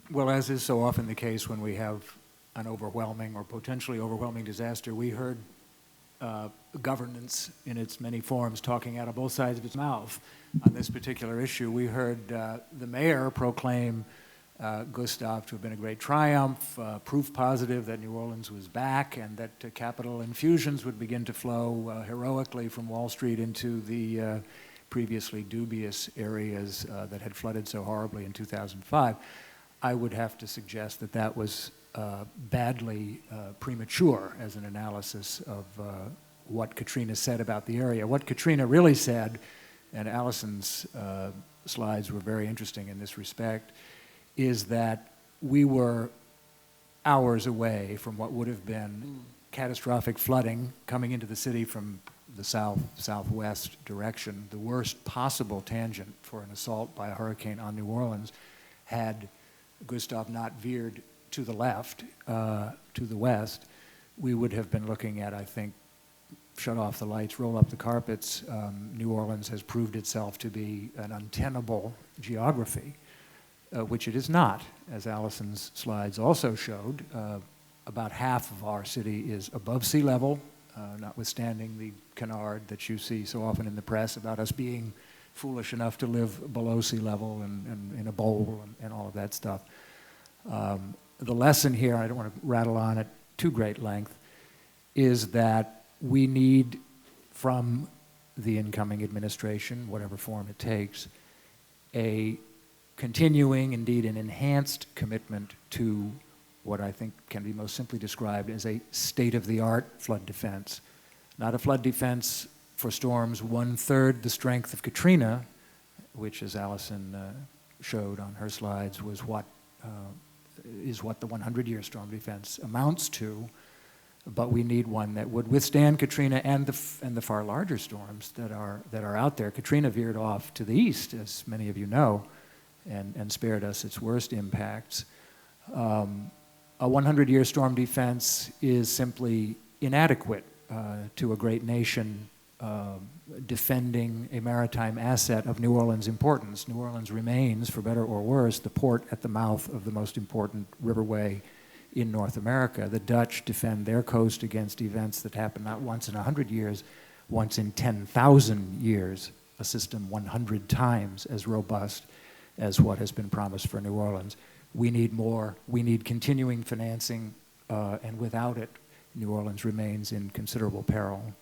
Well, as is so often the case when we have an overwhelming or potentially overwhelming disaster, we heard governance in its many forms talking out of both sides of its mouth on this particular issue. We heard the mayor proclaim Gustav to have been a great triumph, proof positive that New Orleans was back and that capital infusions would begin to flow heroically from Wall Street into the previously dubious areas that had flooded so horribly in 2005. I would have to suggest that that was badly premature as an analysis of what Katrina said about the area. What Katrina really said, and Allison's slides were very interesting in this respect, is that we were hours away from what would have been catastrophic flooding coming into the city from the southwest direction, the worst possible tangent for an assault by a hurricane on New Orleans, had Gustav not veered to the left, to the west. We would have been looking at, I think, shut off the lights, roll up the carpets. New Orleans has proved itself to be an untenable geography, which it is not, as Allison's slides also showed. About half of our city is above sea level, notwithstanding the canard that you see so often in the press about us being foolish enough to live below sea level and in a bowl and all of that stuff. The lesson here, I don't want to rattle on at too great length, is that we need from the incoming administration, whatever form it takes, a continuing, indeed an enhanced commitment to what I think can be most simply described as a state-of-the-art flood defense. Not a flood defense for storms 1/3 the strength of Katrina, which, as Allison showed on her slides, was what the 100-year storm defense amounts to. But we need one that would withstand Katrina and the far larger storms that are out there. Katrina veered off to the east, as many of you know, and spared us its worst impacts. A 100-year storm defense is simply inadequate to a great nation defending a maritime asset of New Orleans' importance. New Orleans remains, for better or worse, the port at the mouth of the most important riverway in North America. The Dutch defend their coast against events that happen not once in 100 years, once in 10,000 years, a system 100 times as robust as what has been promised for New Orleans. We need more. We need continuing financing, and without it, New Orleans remains in considerable peril.